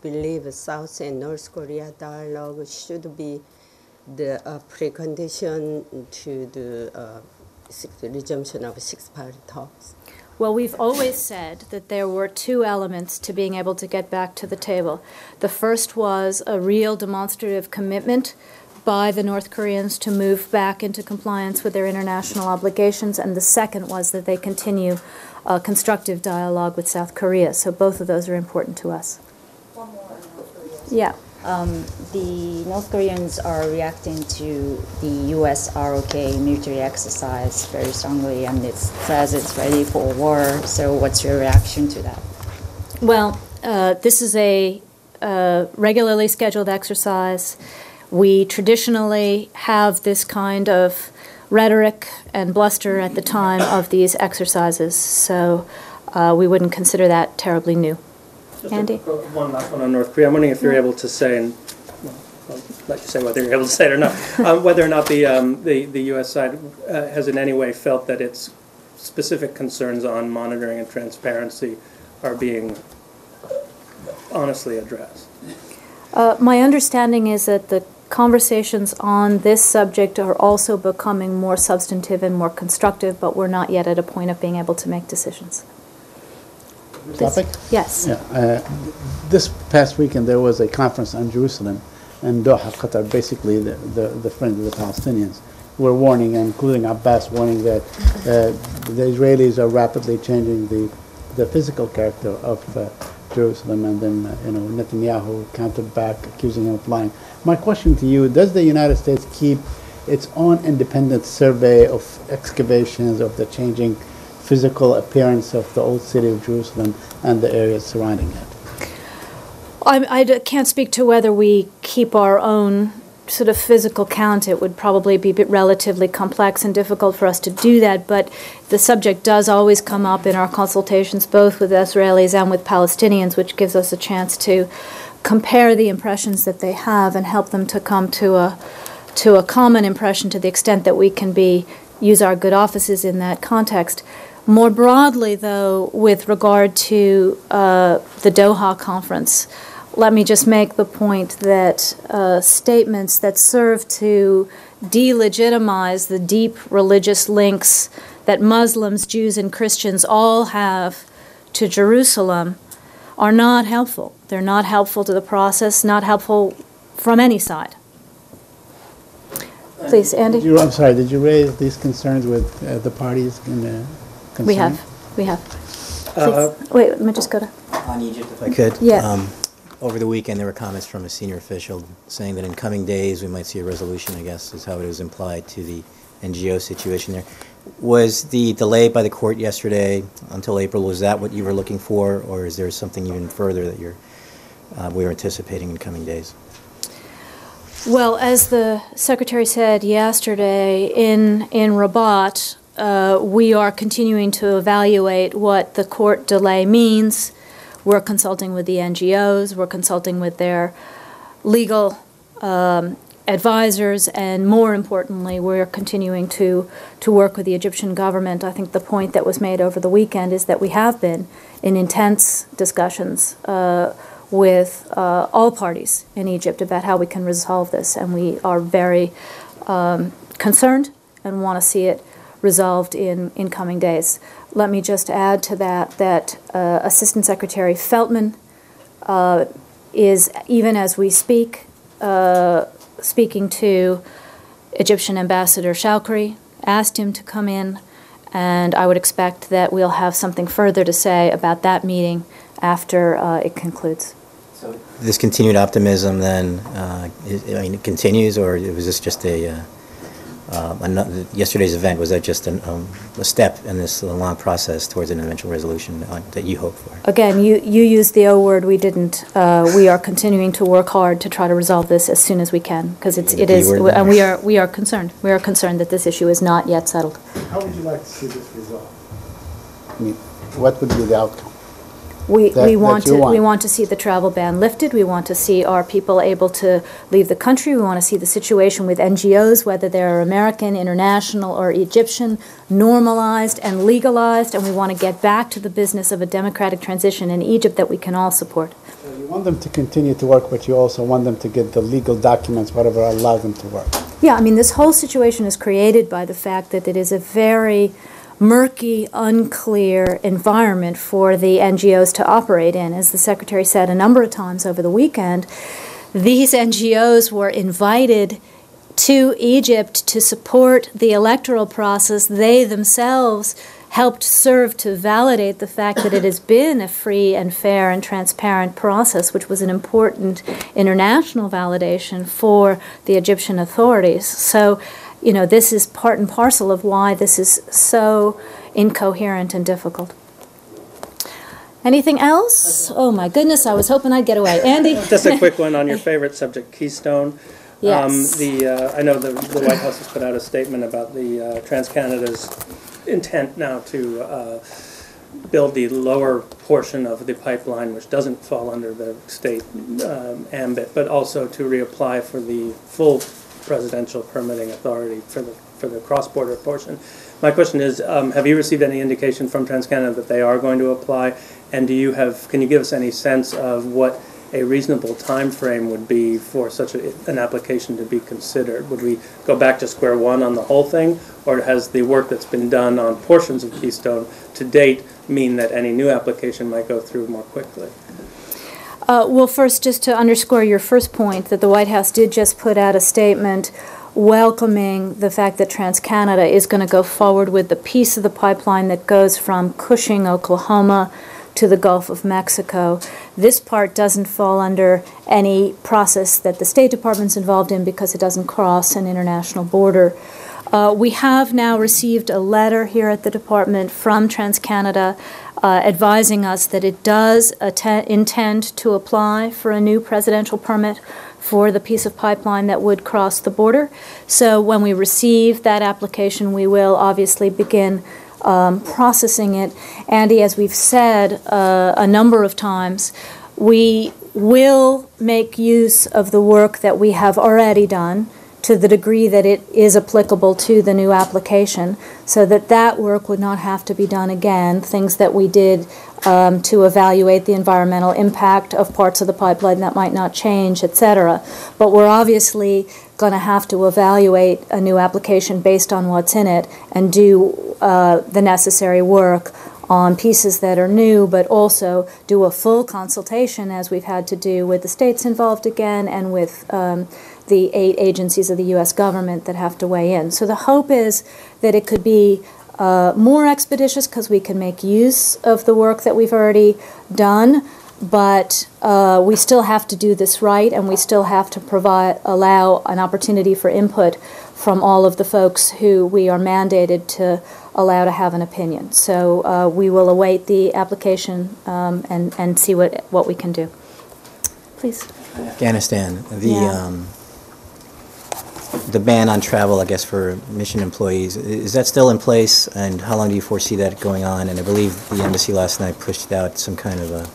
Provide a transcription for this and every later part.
believe South and North Korea dialogue should be the precondition to the resumption of six-party talks? Well, we've always said that there were two elements to being able to get back to the table. The first was a real demonstrative commitment by the North Koreans to move back into compliance with their international obligations, and the second was that they continue a constructive dialogue with South Korea. So both of those are important to us. One more on North Korea. Yeah. The North Koreans are reacting to the U.S. ROK military exercise very strongly, and it says it's ready for war. So what's your reaction to that? Well, this is a regularly scheduled exercise. We traditionally have this kind of rhetoric and bluster at the time of these exercises, so we wouldn't consider that terribly new. Andy? One last one on North Korea. I'm wondering if you're able to say, and I'll let you say whether you're able to say it or not, whether or not the U.S. side has in any way felt that its specific concerns on monitoring and transparency are being honestly addressed. My understanding is that the conversations on this subject are also becoming more substantive and more constructive, but we're not yet at a point of being able to make decisions. Topic? Yes. Yeah. This past weekend there was a conference on Jerusalem and Doha, Qatar, basically the friend of the Palestinians, were warning, including Abbas, warning that the Israelis are rapidly changing the physical character of Jerusalem, and then Netanyahu countered back, accusing him of lying. My question to you: does the United States keep its own independent survey of excavations of the changing physical appearance of the old city of Jerusalem and the areas surrounding it? I can't speak to whether we keep our own sort of physical count. It would probably be relatively complex and difficult for us to do that, but the subject does always come up in our consultations, both with Israelis and with Palestinians, which gives us a chance to compare the impressions that they have and help them to come to a common impression to the extent that we can use our good offices in that context. More broadly, though, with regard to the Doha conference, let me just make the point that statements that serve to delegitimize the deep religious links that Muslims, Jews, and Christians all have to Jerusalem are not helpful. They're not helpful to the process, not helpful from any side. Please, Andy. I'm sorry, did you raise these concerns with the parties in the concern? We have. Wait, let me just go to... On Egypt, if I could. Yeah. Over the weekend, there were comments from a senior official saying that in coming days we might see a resolution, I guess is how it was implied, to the NGO situation there. Was the delay by the court yesterday until April, was that what you were looking for, or is there something even further that we're anticipating in coming days? Well, as the Secretary said yesterday in Rabat, we are continuing to evaluate what the court delay means. We're consulting with the NGOs, we're consulting with their legal advisors, and more importantly, we're continuing to work with the Egyptian government. I think the point that was made over the weekend is that we have been in intense discussions with all parties in Egypt about how we can resolve this, and we are very concerned and want to see it resolved in coming days. Let me just add to that Assistant Secretary Feltman is, even as we speak, speaking to Egyptian Ambassador Shawkri, asked him to come in, and I would expect that we'll have something further to say about that meeting after it concludes. So this continued optimism then, it continues, or was this just yesterday's event, was that just a step in this long process towards an eventual resolution that you hope for? Again, you used the O word, we didn't. We are continuing to work hard to try to resolve this as soon as we can, because it is, and we are concerned. We are concerned that this issue is not yet settled. How would you like to see this resolved? I mean, what would be the outcome? We want to see the travel ban lifted. We want to see our people able to leave the country. We want to see the situation with NGOs, whether they're American, international, or Egyptian, normalized and legalized, and we want to get back to the business of a democratic transition in Egypt that we can all support. So you You want them to continue to work, but you also want them to get the legal documents, whatever allows them to work. Yeah, I mean, this whole situation is created by the fact that it is a very murky, unclear environment for the NGOs to operate in. As the Secretary said a number of times over the weekend, these NGOs were invited to Egypt to support the electoral process. They themselves helped serve to validate the fact that it has been a free and fair and transparent process, which was an important international validation for the Egyptian authorities. So, you know, this is part and parcel of why this is so incoherent and difficult. Anything else? Oh my goodness, I was hoping I'd get away. Andy? Just a quick one on your favorite subject, Keystone. Yes. I know the White House has put out a statement about the TransCanada's intent now to build the lower portion of the pipeline, which doesn't fall under the state ambit, but also to reapply for the full presidential permitting authority for the cross-border portion. My question is, have you received any indication from TransCanada that they are going to apply? And can you give us any sense of what a reasonable time frame would be for such an application to be considered? Would we go back to square one on the whole thing, or has the work that's been done on portions of Keystone to date mean that any new application might go through more quickly? Well, first, just to underscore your first point, that the White House did just put out a statement welcoming the fact that TransCanada is going to go forward with the piece of the pipeline that goes from Cushing, Oklahoma, to the Gulf of Mexico. This part doesn't fall under any process that the State Department's involved in because it doesn't cross an international border. We have now received a letter here at the Department from TransCanada advising us that it does intend to apply for a new presidential permit for the piece of pipeline that would cross the border. So when we receive that application, we will obviously begin processing it. Andy, as we've said a number of times, we will make use of the work that we have already done to the degree that it is applicable to the new application, so that that work would not have to be done again, things that we did to evaluate the environmental impact of parts of the pipeline that might not change, etc. But we're obviously going to have to evaluate a new application based on what's in it and do the necessary work on pieces that are new, but also do a full consultation, as we've had to do with the states involved again and with the 8 agencies of the U.S. government that have to weigh in. So the hope is that it could be more expeditious because we can make use of the work that we've already done, but we still have to do this right, and we still have to allow an opportunity for input from all of the folks who we are mandated to allow to have an opinion. So we will await the application and see what we can do. Please. Afghanistan, the ban on travel, I guess, for mission employees, is that still in place, and how long do you foresee that going on? And I believe the embassy last night pushed out some kind of a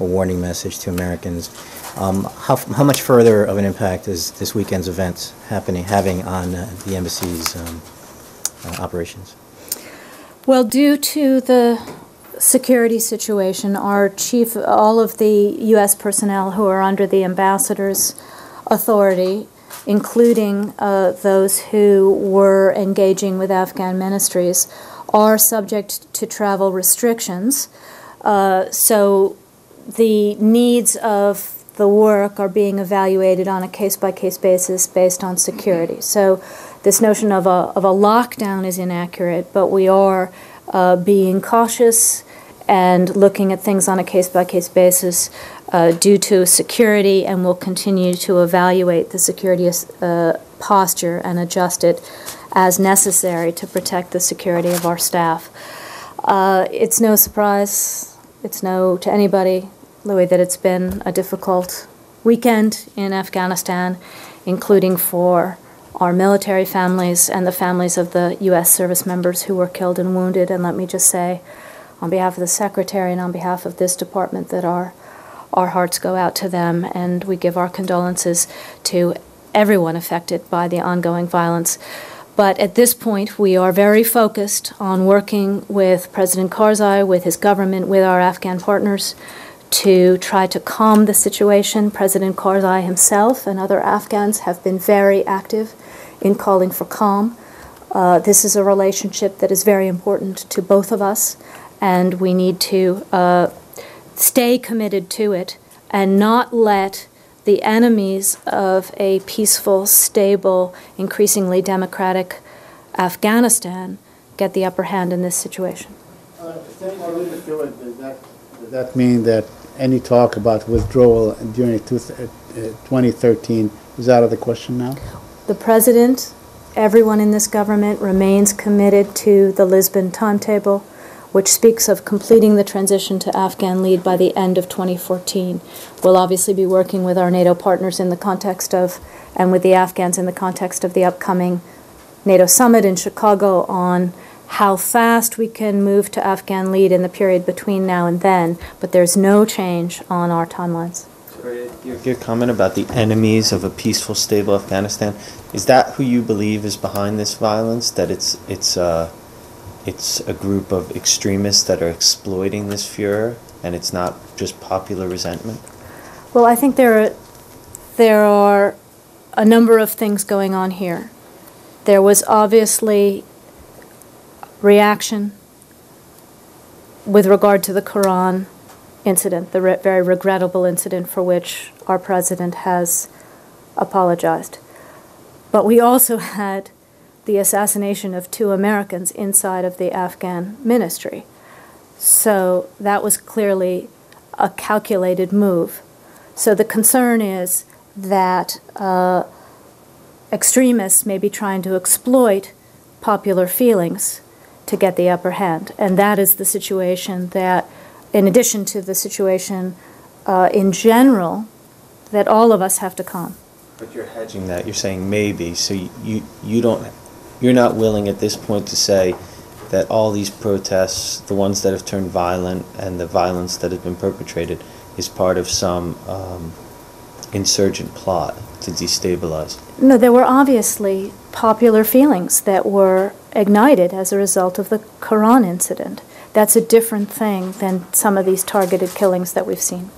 warning message to Americans. How much further of an impact is this weekend's events having on the embassy's operations? Well, due to the security situation, all of the U.S. personnel who are under the ambassador's authority, including those who were engaging with Afghan ministries, are subject to travel restrictions. So the needs of the work are being evaluated on a case-by-case basis based on security. So this notion of a lockdown is inaccurate, but we are being cautious and looking at things on a case-by-case basis due to security, and will continue to evaluate the security posture and adjust it as necessary to protect the security of our staff. It's no surprise, it's no to anybody, Louis, that it's been a difficult weekend in Afghanistan, including for our military families and the families of the U.S. service members who were killed and wounded. And let me just say, on behalf of the Secretary and on behalf of this department, that our hearts go out to them, and we give our condolences to everyone affected by the ongoing violence. But at this point, we are very focused on working with President Karzai, with his government, with our Afghan partners, to try to calm the situation. President Karzai himself and other Afghans have been very active in calling for calm. This is a relationship that is very important to both of us, and we need to stay committed to it and not let the enemies of a peaceful, stable, increasingly democratic Afghanistan get the upper hand in this situation. Does that mean that any talk about withdrawal during 2013 is out of the question now? The President, everyone in this government remains committed to the Lisbon timetable, which speaks of completing the transition to Afghan lead by the end of 2014. We'll obviously be working with our NATO partners in the context of, and with the Afghans in the context of the upcoming NATO summit in Chicago on how fast we can move to Afghan lead in the period between now and then, but there's no change on our timelines. Your comment about the enemies of a peaceful, stable Afghanistan, is that who you believe is behind this violence? That it's a group of extremists that are exploiting this furor, and it's not just popular resentment? Well, I think there are a number of things going on here. There was obviously reaction with regard to the Quran incident, the very regrettable incident for which our president has apologized. But we also had the assassination of 2 Americans inside of the Afghan ministry. So that was clearly a calculated move. So the concern is that extremists may be trying to exploit popular feelings to get the upper hand. And that is the situation that, in addition to the situation in general, that all of us have to calm. But you're hedging that. You're saying maybe. So you're not willing at this point to say that all these protests, the ones that have turned violent and the violence that has been perpetrated, is part of some insurgent plot to destabilize? No, there were obviously popular feelings that were ignited as a result of the Quran incident. That's a different thing than some of these targeted killings that we've seen.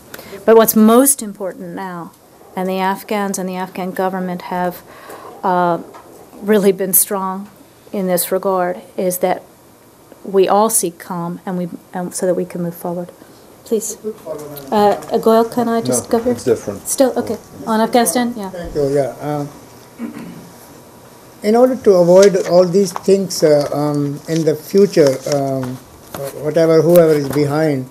But what's most important now, and the Afghans and the Afghan government have really been strong in this regard, is that we all seek calm and so that we can move forward. Please. Goel, can I just go here? It's different. Still? Okay. On Afghanistan? Yeah. Thank you. Yeah. In order to avoid all these things in the future, whoever is behind,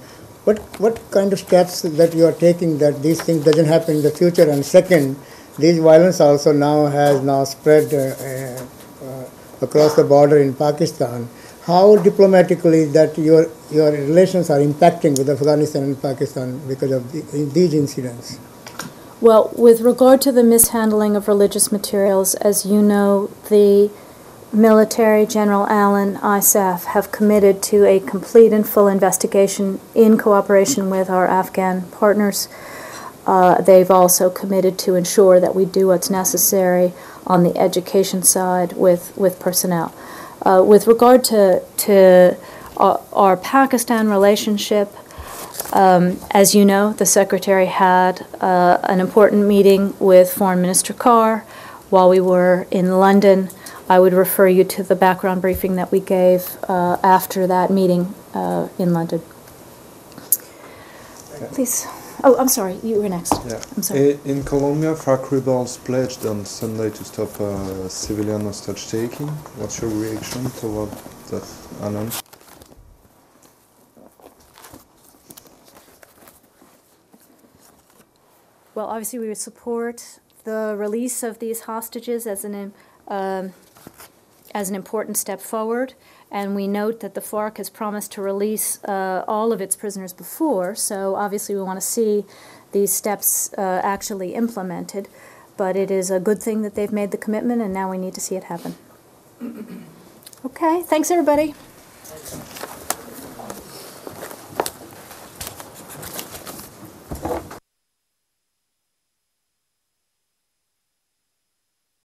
what kind of steps that you are taking that these things doesn't happen in the future? And second, this violence also has spread across the border in Pakistan. How diplomatically that your relations are impacting with Afghanistan and Pakistan because of these incidents? Well, with regard to the mishandling of religious materials, as you know, the military, General Allen, ISAF, have committed to a complete and full investigation in cooperation with our Afghan partners. They've also committed to ensure that we do what's necessary on the education side with personnel. With regard to our Pakistan relationship, as you know, the Secretary had an important meeting with Foreign Minister Carr while we were in London. I would refer you to the background briefing that we gave after that meeting in London. Please. Oh, I'm sorry, you were next. Yeah. I'm sorry. In Colombia, FARC rebels pledged on Sunday to stop civilian hostage taking. What's your reaction to what that announced? Well, obviously we would support the release of these hostages as an important step forward, and we note that the FARC has promised to release all of its prisoners before, so obviously we want to see these steps actually implemented, but it is a good thing that they've made the commitment, and now we need to see it happen. Okay, thanks everybody.